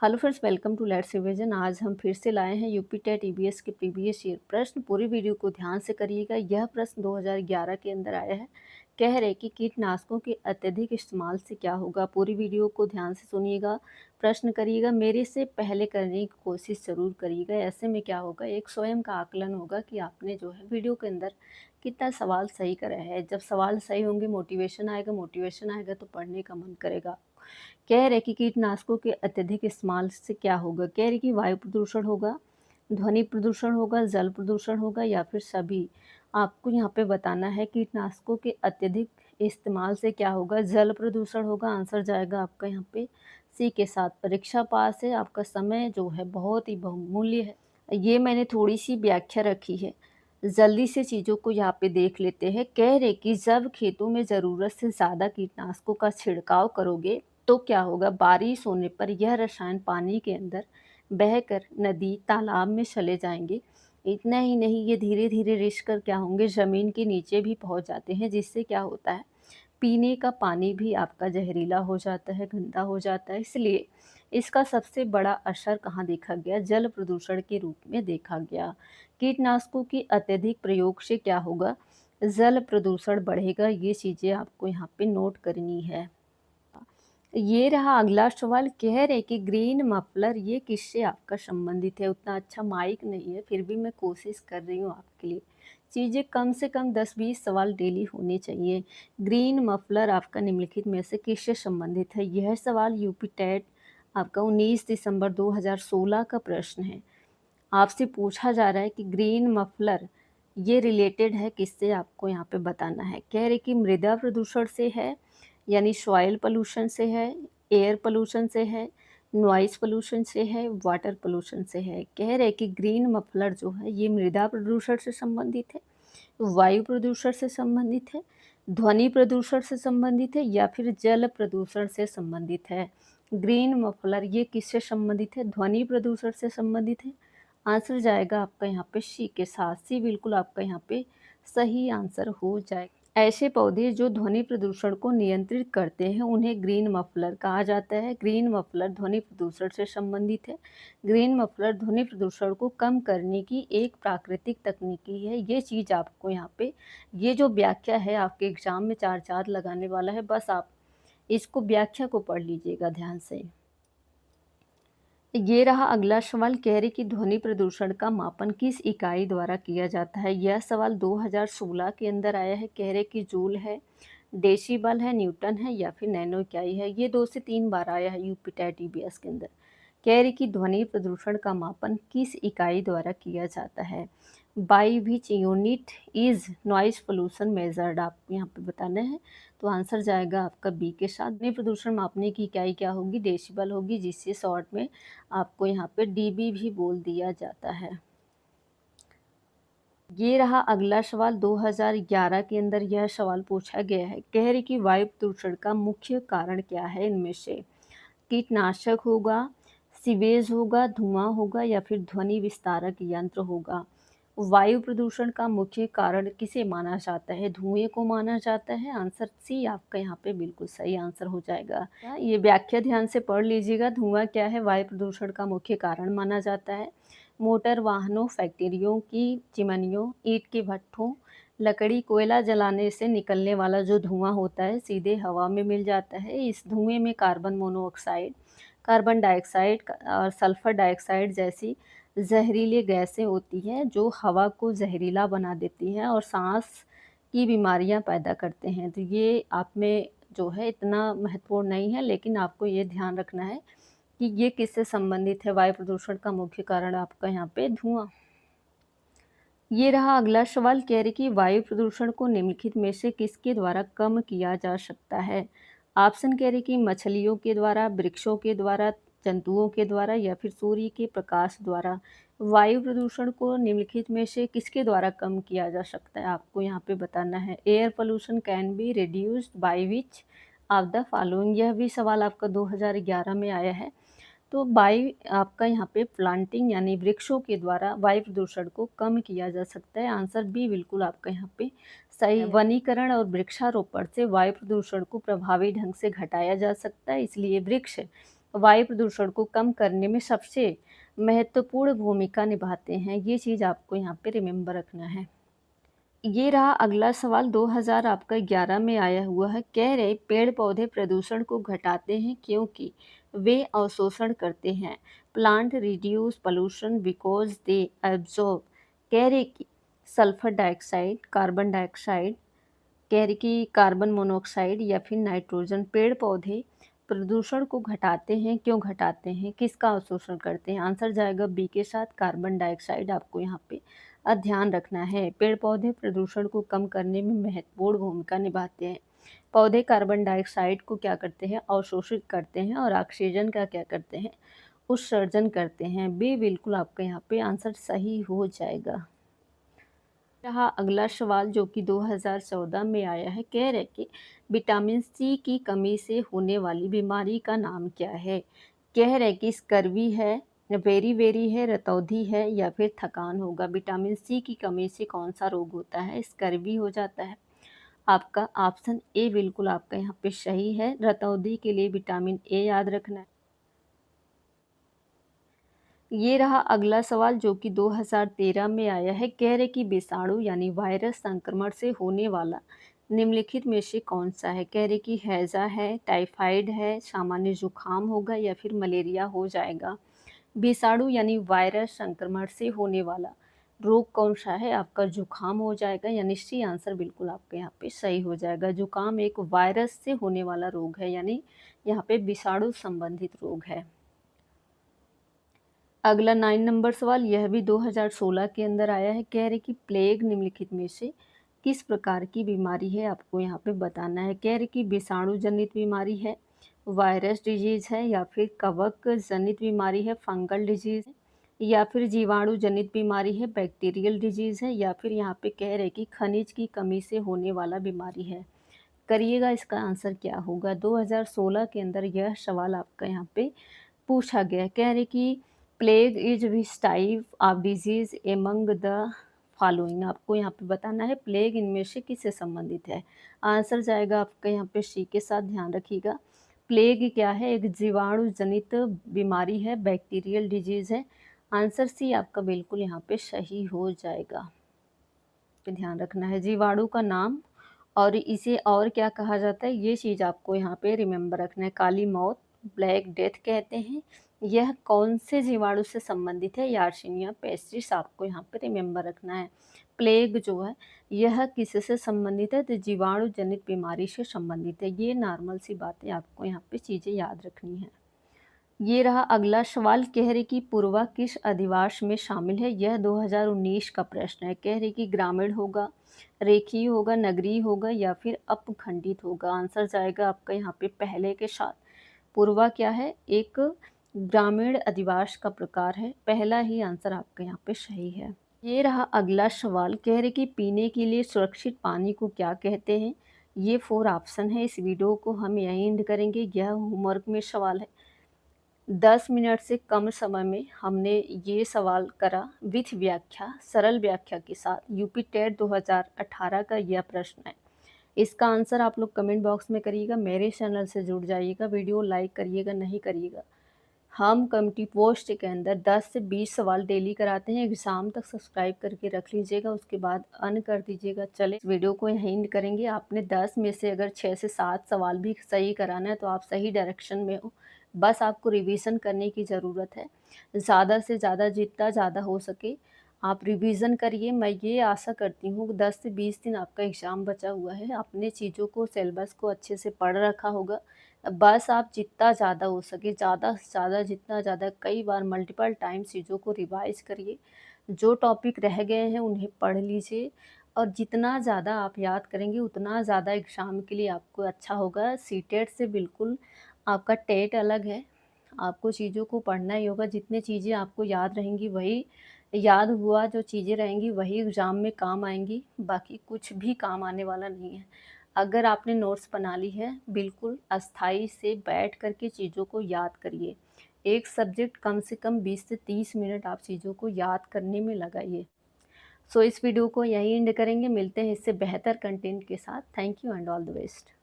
Hello friends, welcome to let's revision. आज हम फिर से लाए हैं यूपी टेट ईबीएस के प्रीवियस ईयर प्रश्न। पूरी वीडियो को ध्यान से करिएगा। यह प्रश्न 2011 के अंदर आया है। कह रहे कि कीटनाशकों के अत्यधिक इस्तेमाल से क्या होगा। पूरी वीडियो को ध्यान से सुनिएगा, प्रश्न करिएगा, मेरे से पहले करने की कोशिश ज़रूर करिएगा। ऐसे में क्या होगा, एक स्वयं का आकलन होगा कि आपने जो है वीडियो के अंदर कितना सवाल सही करा है। जब सवाल सही होंगे मोटिवेशन आएगा तो पढ़ने का मन करेगा। कह रहे कि कीटनाशकों के अत्यधिक इस्तेमाल से क्या होगा। कह रहे कि वायु प्रदूषण होगा, ध्वनि प्रदूषण होगा, जल प्रदूषण होगा या फिर सभी। आपको यहाँ पे बताना है कीटनाशकों के अत्यधिक इस्तेमाल से क्या होगा। जल प्रदूषण होगा। आंसर जाएगा आपका यहाँ पे सी के साथ। परीक्षा पास है। आपका समय जो है बहुत ही बहुमूल्य है। ये मैंने थोड़ी सी व्याख्या रखी है, जल्दी से चीज़ों को यहाँ पे देख लेते हैं। कह रहे कि जब खेतों में ज़रूरत से ज़्यादा कीटनाशकों का छिड़काव करोगे तो क्या होगा, बारिश होने पर यह रसायन पानी के अंदर बहकर नदी तालाब में चले जाएंगे। इतना ही नहीं, ये धीरे धीरे रिस कर क्या होंगे, ज़मीन के नीचे भी पहुंच जाते हैं, जिससे क्या होता है, पीने का पानी भी आपका जहरीला हो जाता है, गंदा हो जाता है। इसलिए इसका सबसे बड़ा असर कहाँ देखा गया, जल प्रदूषण के रूप में देखा गया। कीटनाशकों की अत्यधिक प्रयोग से क्या होगा, जल प्रदूषण बढ़ेगा। ये चीज़ें आपको यहाँ पे नोट करनी है। ये रहा अगला सवाल। कह रहे कि ग्रीन मफलर ये किससे आपका संबंधित है। उतना अच्छा माइक नहीं है, फिर भी मैं कोशिश कर रही हूँ आपके लिए। चीज़ें कम से कम 10-20 सवाल डेली होने चाहिए। ग्रीन मफलर आपका निम्नलिखित में से किससे संबंधित है। यह सवाल यूपी टेट आपका 19 दिसंबर 2016 का प्रश्न है। आपसे पूछा जा रहा है कि ग्रीन मफलर ये रिलेटेड है किससे, आपको यहाँ पे बताना है। कह रहे कि मृदा प्रदूषण से है, यानी सॉइल पोल्यूशन से है, एयर पोल्यूशन से है, नॉइस पोल्यूशन से है, वाटर पोल्यूशन से है। कह रहे कि ग्रीन मफलर जो है ये मृदा प्रदूषण से संबंधित है, वायु प्रदूषण से संबंधित है, ध्वनि प्रदूषण से संबंधित है या फिर जल प्रदूषण से संबंधित है। ग्रीन मफलर ये किससे संबंधित है, ध्वनि प्रदूषण से संबंधित है। आंसर जाएगा आपका यहाँ पे सी के साथ। सी बिल्कुल आपका यहाँ पे सही आंसर हो जाएगा। ऐसे पौधे जो ध्वनि प्रदूषण को नियंत्रित करते हैं उन्हें ग्रीन मफलर कहा जाता है। ग्रीन मफलर ध्वनि प्रदूषण से संबंधित है। ग्रीन मफलर ध्वनि प्रदूषण को कम करने की एक प्राकृतिक तकनीकी है। ये चीज़ आपको यहाँ पे, ये जो व्याख्या है आपके एग्जाम में 4 लगाने वाला है, बस आप इसको व्याख्या को पढ़ लीजिएगा ध्यान से। ये रहा अगला सवाल। कह रहे कि ध्वनि प्रदूषण का मापन किस इकाई द्वारा किया जाता है। यह सवाल 2016 के अंदर आया है। कह रहे कि जूल है, डेसिबल है, न्यूटन है या फिर नैनो इकाई है। ये 2 से 3 बार आया है यूपी टेट ईबीएस के अंदर। कह रही कि ध्वनि प्रदूषण का मापन किस इकाई द्वारा किया जाता है। By which unit is noise pollution measured, आपको यहाँ पे बताना है। तो आंसर जाएगा आपका बी के साथ। ध्वनि प्रदूषण मापने की इकाई क्या होगी, डेसिबल होगी, जिससे शॉर्ट में आपको यहाँ पे डीबी भी बोल दिया जाता है। ये रहा अगला सवाल। 2011 के अंदर यह सवाल पूछा गया है। कह रही कि वायु प्रदूषण का मुख्य कारण क्या है इनमें से। कीटनाशक होगा, सीवेज होगा, धुआं होगा या फिर ध्वनि विस्तारक यंत्र होगा। वायु प्रदूषण का मुख्य कारण किसे माना जाता है, धुएं को माना जाता है। आंसर सी आपका यहाँ पे बिल्कुल सही आंसर हो जाएगा। ये व्याख्या ध्यान से पढ़ लीजिएगा। धुआं क्या है, वायु प्रदूषण का मुख्य कारण माना जाता है। मोटर वाहनों, फैक्ट्रियों की चिमनियों, ईंट के भट्ठों, लकड़ी कोयला जलाने से निकलने वाला जो धुआं होता है सीधे हवा में मिल जाता है। इस धुएं में कार्बन मोनोऑक्साइड, कार्बन डाइऑक्साइड और सल्फर डाइऑक्साइड जैसी जहरीली गैसें होती हैं जो हवा को जहरीला बना देती हैं और सांस की बीमारियां पैदा करते हैं। तो ये आप में जो है इतना महत्वपूर्ण नहीं है, लेकिन आपको ये ध्यान रखना है कि ये किससे संबंधित है। वायु प्रदूषण का मुख्य कारण आपका यहाँ पे धुआं। ये रहा अगला सवाल। कह रही कि वायु प्रदूषण को निम्नलिखित में से किसके द्वारा कम किया जा सकता है। ऑप्शन कह रही कि मछलियों के द्वारा, वृक्षों के द्वारा, जंतुओं के द्वारा या फिर सूर्य के प्रकाश द्वारा। वायु प्रदूषण को निम्नलिखित में से किसके द्वारा कम किया जा सकता है, आपको यहाँ पे बताना है। Air pollution can be reduced by which of the following. यह भी सवाल आपका 2011 में आया है। तो वायु आपका यहाँ पे प्लांटिंग यानी वृक्षों के द्वारा वायु प्रदूषण को कम किया जा सकता है। आंसर बी बिल्कुल आपका यहाँ पे सही है। वनीकरण और वृक्षारोपण से वायु प्रदूषण को प्रभावी ढंग से घटाया जा सकता है, इसलिए वृक्ष वायु प्रदूषण को कम करने में सबसे महत्वपूर्ण भूमिका निभाते हैं। ये चीज़ आपको यहाँ पे रिमेंबर रखना है। ये रहा अगला सवाल 2000 आपका 11 में आया हुआ है। कह रहे पेड़ पौधे प्रदूषण को घटाते हैं क्योंकि वे अवशोषण करते हैं। Plant reduce pollution because they absorb. कह रहे कि सल्फर डाइऑक्साइड, कार्बन डाइऑक्साइड, कह रही कि कार्बन मोनोऑक्साइड या फिर नाइट्रोजन। पेड़ पौधे प्रदूषण को घटाते हैं, क्यों घटाते हैं, किसका अवशोषण करते हैं? आंसर जाएगा बी के साथ, कार्बन डाइऑक्साइड। आपको यहाँ पे ध्यान रखना है। पेड़ पौधे प्रदूषण को कम करने में महत्वपूर्ण भूमिका निभाते हैं। पौधे कार्बन डाइऑक्साइड को क्या करते हैं? अवशोषित करते हैं और ऑक्सीजन का क्या करते हैं? उत्सर्जन करते हैं। बी बिल्कुल आपका यहाँ पे आंसर सही हो जाएगा। रहा अगला सवाल जो कि 2014 में आया है। कह रहे कि विटामिन सी की कमी से होने वाली बीमारी का नाम क्या है? कह रहे कि स्कर्वी है, वेरी है, रतौंधी है या फिर थकान होगा। विटामिन सी की कमी से कौन सा रोग होता है? स्कर्वी हो जाता है। आपका ऑप्शन ए बिल्कुल आपका यहाँ पे सही है। रतौंधी के लिए विटामिन ए याद रखना है। ये रहा अगला सवाल जो कि 2013 में आया है। कह रहे कि विषाणु यानी वायरस संक्रमण से होने वाला निम्नलिखित में से कौन सा है? कह रहे कि हैजा है, टाइफाइड है, सामान्य जुकाम होगा या फिर मलेरिया हो जाएगा। विषाणु यानी वायरस संक्रमण से होने वाला रोग कौन सा है? आपका जुकाम हो जाएगा, यानी सी आंसर बिल्कुल आपके यहाँ पे सही हो जाएगा। जुकाम एक वायरस से होने वाला रोग है, यानी यहाँ पे विषाणु संबंधित रोग है। अगला 9 नंबर सवाल, यह भी 2016 के अंदर आया है। कह रहे कि प्लेग निम्नलिखित में से किस प्रकार की बीमारी है? आपको यहाँ पे बताना है। कह रहे कि विषाणु जनित बीमारी है, वायरस डिजीज है या फिर कवक जनित बीमारी है, फंगल डिजीज है या फिर जीवाणु जनित बीमारी है, बैक्टीरियल डिजीज है या फिर यहाँ पे कह रहे कि खनिज की कमी से होने वाला बीमारी है। करिएगा इसका आंसर क्या होगा? 2016 के अंदर यह सवाल आपका यहाँ पे पूछा गया। कह रहे कि plague is which type of disease among the following. आपको यहाँ पे बताना है प्लेग इनमें से किससे संबंधित है। आंसर जाएगा आपका यहाँ पे सी के साथ, ध्यान रखिएगा। प्लेग क्या है? एक जीवाणु जनित बीमारी है, बैक्टीरियल डिजीज है। आंसर सी आपका बिल्कुल यहाँ पे सही हो जाएगा। ध्यान रखना है जीवाणु का नाम और इसे और क्या कहा जाता है, ये चीज़ आपको यहाँ पे रिमेंबर रखना है। काली मौत, ब्लैक डेथ कहते हैं। यह कौन से जीवाणु से संबंधित है? यार्सिनिया पेस्टिस। आपको यहाँ पे रिमेंबर रखना है। प्लेग जो है यह किससे संबंधित है? तो जीवाणु जनित बीमारी से संबंधित है। ये नॉर्मल सी बातें आपको यहाँ पे चीज़ें याद रखनी है। ये रहा अगला सवाल। कह रहे कि पूर्वा किस अधिवास में शामिल है? यह 2019 का प्रश्न है। कह रहे कि ग्रामीण होगा, रेखीय होगा, नगरीय होगा या फिर अपखंडित होगा। आंसर जाएगा आपका यहाँ पे पहले के साथ। पूर्वा क्या है? एक ग्रामीण अधिवास का प्रकार है। पहला ही आंसर आपका यहाँ पे सही है। ये रहा अगला सवाल। कह रहे कि पीने के लिए सुरक्षित पानी को क्या कहते हैं? ये 4 ऑप्शन है। इस वीडियो को हम यहीं एंड करेंगे। यह होमवर्क में सवाल है। 10 मिनट से कम समय में हमने ये सवाल करा विथ व्याख्या, सरल व्याख्या के साथ। यूपी टेट 2018 का यह प्रश्न है। इसका आंसर आप लोग कमेंट बॉक्स में करिएगा। मेरे चैनल से जुड़ जाइएगा, वीडियो लाइक करिएगा, नहीं करिएगा। हम कम्युनिटी पोस्ट के अंदर 10 से 20 सवाल डेली कराते हैं। एग्ज़ाम तक सब्सक्राइब करके रख लीजिएगा, उसके बाद अन कर दीजिएगा। चले वीडियो को यहीं एंड करेंगे। आपने 10 में से अगर 6 से 7 सवाल भी सही कराना है तो आप सही डायरेक्शन में हो। बस आपको रिवीजन करने की ज़रूरत है। ज़्यादा से ज़्यादा, जितना ज़्यादा हो सके आप रिवीजन करिए। मैं ये आशा करती हूँ कि 10 से 20 दिन आपका एग्ज़ाम बचा हुआ है, अपने चीज़ों को, सिलेबस को अच्छे से पढ़ रखा होगा। बस आप जितना ज़्यादा हो सके, ज़्यादा से ज़्यादा, जितना ज़्यादा, कई बार मल्टीपल टाइम चीज़ों को रिवाइज करिए। जो टॉपिक रह गए हैं उन्हें पढ़ लीजिए और जितना ज़्यादा आप याद करेंगे उतना ज़्यादा एग्ज़ाम के लिए आपको अच्छा होगा। सीटेट से बिल्कुल आपका टेट अलग है। आपको चीज़ों को पढ़ना ही होगा। जितनी चीज़ें आपको याद रहेंगी वही याद हुआ, जो चीज़ें रहेंगी वही एग्ज़ाम में काम आएंगी, बाकी कुछ भी काम आने वाला नहीं है। अगर आपने नोट्स बना ली है, बिल्कुल अस्थाई से बैठ कर के चीज़ों को याद करिए। एक सब्जेक्ट कम से कम 20 से 30 मिनट आप चीज़ों को याद करने में लगाइए। सो इस वीडियो को यहीं एंड करेंगे। मिलते हैं इससे बेहतर कंटेंट के साथ। Thank you and all the best.